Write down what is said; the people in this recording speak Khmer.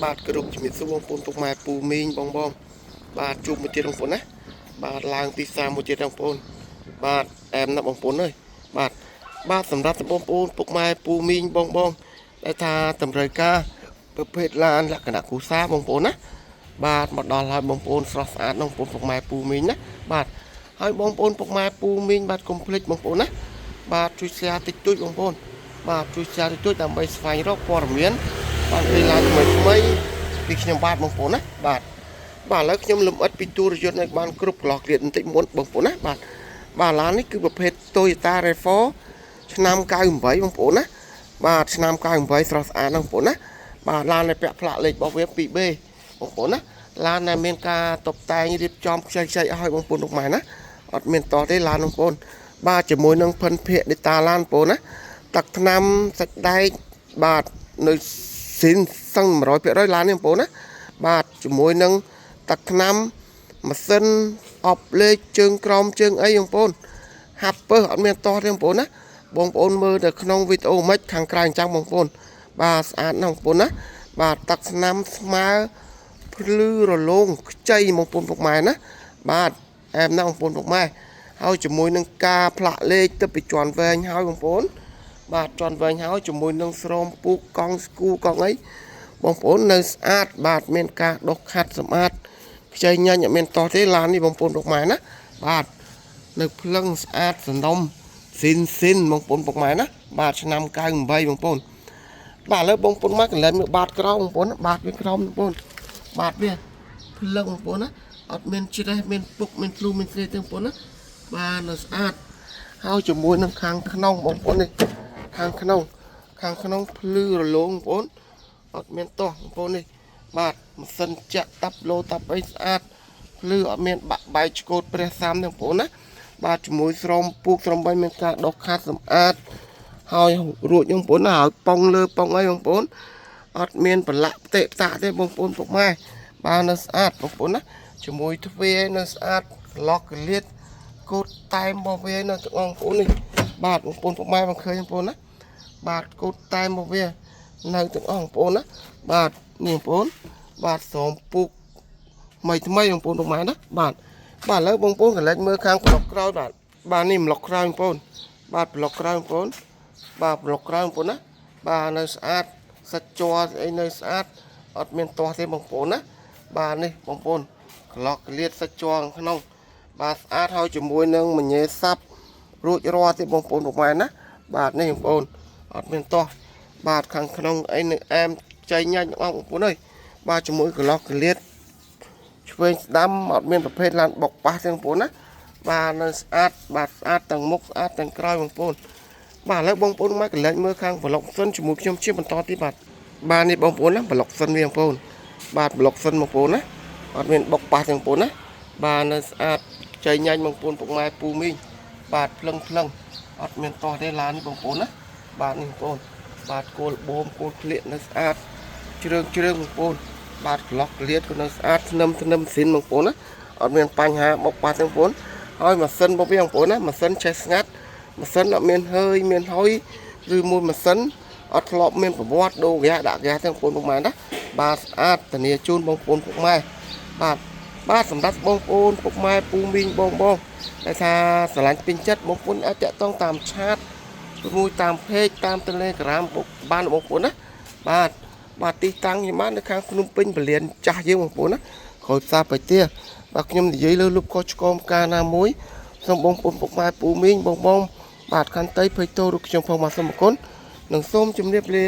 បាទគ្រប់ជំរាបសួរបងប្អូនពុកម៉ែពូមីងបងបាទជួបមួយទៀតបងប្អូនណាបាទឡើងទី3មួយទៀតបងប្អូនបាទអែមណាស់បងប្អូនអើយបាទសម្រាប់បងប្អូនពុកម៉ែពូមីងបងដែលថាតម្រូវការប្រភេទឡានលក្ខណៈគ្រួសារបងប្អូនណាបាទមកដល់ហើយបងប្អូនស្រស់ស្អាតបងប្អូនពុកម៉ែពូមីងណាបាទហើយបងប្អូនពុកម៉ែពូមីងបាទកុំភ្លេចបងប្អូនណាបាទជួយ share តិចតួចបងប្អូនបាទជួយ share តិចតួចដើម្បីស្វែងរកព័ត៌មានបាទពីឡានថ្មីពីខ្ញុំបាទបងប្អូនណាបាទឥឡូវខ្ញុំលំអិតពីទូរយន្តឲ្យបានគ្រប់ក្លោះគ្រៀតបន្តិចមុនបងប្អូនណាបាទឡាននេះគឺប្រភេទ Toyota RAV4 ឆ្នាំ98បងប្អូនណាបាទឆ្នាំ98ស្រស់ស្អាតបងប្អូនណាបាទឡានដែលពាក់ផ្លាកលេខរបស់វា 2B បងប្អូនណាឡានដែលមានការតុបតែងរៀបចំខ្ចីឲ្យបងប្អូនលោកម៉ែណាអត់មានតទេឡានបងប្អូនបាទជាមួយនឹងភិនភាគ data ឡានបងប្អូនណាទឹកថ្នាំសាច់ដែកបាទនៅស៊ីនសឹង 100% ឡាននេះបងប្អូនណាបាទជាមួយនឹងទឹកថ្នាំម៉ាស៊ីនអបលេខជើងក្រោមជើងអីបងប្អូនហាប់ពើអត់មានតទេបងប្អូនណាបងប្អូនមើលទៅក្នុងវីដេអូមិនខាងក្រៅអញ្ចឹងបងប្អូនបាទស្អាតណាស់បងប្អូនណាបាទទឹកថ្នាំស្មើភ្លឺរលោងខ្ចីបងប្អូនពុកម៉ែណាបាទអែមណាស់បងប្អូនពុកម៉ែហើយជាមួយនឹងការផ្លាក់លេខទៅពីជាន់វែងហើយបងប្អូនបាទជាន់វែងហើយជាមួយនឹងស្រោមពូកកង់ស្គូកង់អីបងប្អូននៅស្អាតបាទមានការដុសខាត់សម្អាតខ្ចីញ៉ាញ់អត់មានតោះទេឡាននេះបងប្អូនពុកម៉ែណាបាទនៅភ្លឹងស្អាតសណ្ដុំស៊ីនបងប្អូនពុកម៉ែណាបាទឆ្នាំ98បងប្អូនបាទឥឡូវបងប្អូនមកកន្លែងមើលបាតក្រោមបងប្អូនបាទវាក្រោមបងប្អូនបាទវាភ្លឹងបងប្អូនណាអត់មានជ្រេះមានពុកមានភ្លូមានស្លេទេបងប្អូនណាបាទនៅស្អាតហើយជាមួយនឹងខាងក្នុងបងប្អូននេះខាងក្នុងភ្លឺរលោងបងប្អូនអត់មានតោះបងប្អូននេះបាទម៉ាស៊ីនចាក់តាប់ឡូតាប់អីស្អាតភ្លឺអត់មានបាក់បែកឆ្កូតព្រះសាមទេបងប្អូនណាបាទជាមួយស្រោមពូកស្រោមបីមានការដុសខាត់សម្អាតហើយរួចបងប្អូនណាហើយប៉ងលើប៉ងអីបងប្អូនអត់មានប្រឡាក់ផ្ទៃផ្តាក់ទេបងប្អូនពុកម៉ែបាទនៅស្អាតបងប្អូនណាជាមួយទ្វារនៅស្អាតឡុកកលៀតកូតតែមរបស់វានៅបងប្អូននេះបាទបងប្អូនពុកម៉ែបានឃើញបងប្អូនណាបាទកូតតែមរបស់វានៅទាំងអស់បងប្អូនណាបាទនេះបងប្អូនបាទស្រោមពូកថ្មីបងប្អូនពុកម៉ែណាបាទឥឡូវបងប្អូនកន្លែងមើលខាងប្លុកក្រោយបាទនេះប្លុកក្រោយបងប្អូនបាទប្លុកក្រោយបងប្អូនបាទប្លុកក្រោយបងប្អូនណាបាទនៅស្អាតសាច់ជ័រអីនៅស្អាតអត់មានទាស់ទេបងប្អូនណាបាទនេះបងប្អូនក្លុកក្លៀតសាច់ជ័រក្នុងបាទស្អាតហើយជាមួយនឹងមញ៉េសាប់រួចរាល់ទេបងប្អូនពុកម៉ែណាបាទនេះបងប្អូនអត់មានទាស់បាទខាងក្នុងអីនៅអែមចៃញ៉ាច់បងប្អូនអើយបាទជាមួយក្លុកក្លៀតឆ្វេងស្ដាំអត់មានប្រភេទឡានបុកប៉ះទេបងប្អូនណាបាទនៅស្អាតបាទស្អាតទាំងមុខស្អាតទាំងក្រោយបងប្អូនបាទឥឡូវបងប្អូនមកកន្លែងមើលខាងប្លុកសិនជាមួយខ្ញុំជាបន្តទៀតបាទនេះបងប្អូនណាប្លុកសិនវាបងប្អូនបាទប្លុកសិនបងប្អូនណាអត់មានបុកប៉ះទេបងប្អូនណាបាទនៅស្អាតចៃញ៉ាញ់បងប្អូនពុកម៉ែពូមីងបាទភ្លឹងអត់មានតោះទេឡាននេះបងប្អូនណាបាទនេះបងប្អូនបាទគោលបូមគោលក្លៀកនៅស្អាតជ្រើងបងប្អូនបាទក្លុកក្លៀតក៏នៅស្អាតធ្នឹមស៊ីនបងប្អូនណាអត់មានបញ្ហាបុកប៉ះទេបងប្អូនហើយម៉ាស៊ីនរបស់វាបងប្អូនណាម៉ាស៊ីនចេះស្ងាត់ម៉ាស៊ីនអត់មានហើយមានហើយឬមួយម៉ាស៊ីនអត់ធ្លាប់មានប្រវត្តិដូរហ្គាសដាក់ហ្គាសទេបងប្អូនពុកម៉ែណាបាទស្អាតធានាជូនបងប្អូនពុកម៉ែបាទសម្រាប់បងប្អូនពុកម៉ែពូមីងបងដែលថាស្រឡាញ់ពេញចិត្តបងប្អូនអាចតាក់ទងតាមឆាតមួយតាមเพจតាម Telegram បានបងប្អូនណាបាទទីតាំងខ្ញុំបាននៅខាងភ្នំពេញពលានចាស់យើងបងប្អូនណាក្រោយផ្សារបាទាបាទខ្ញុំនិយាយលើលុបខុសឆ្គងការណាមួយសូមបងប្អូនពុកម៉ែពូមីងបងបាទខន្តីភ័យទោសរូបខ្ញុំផងមកសូមអរគុណនិងសូមជម្រាបលា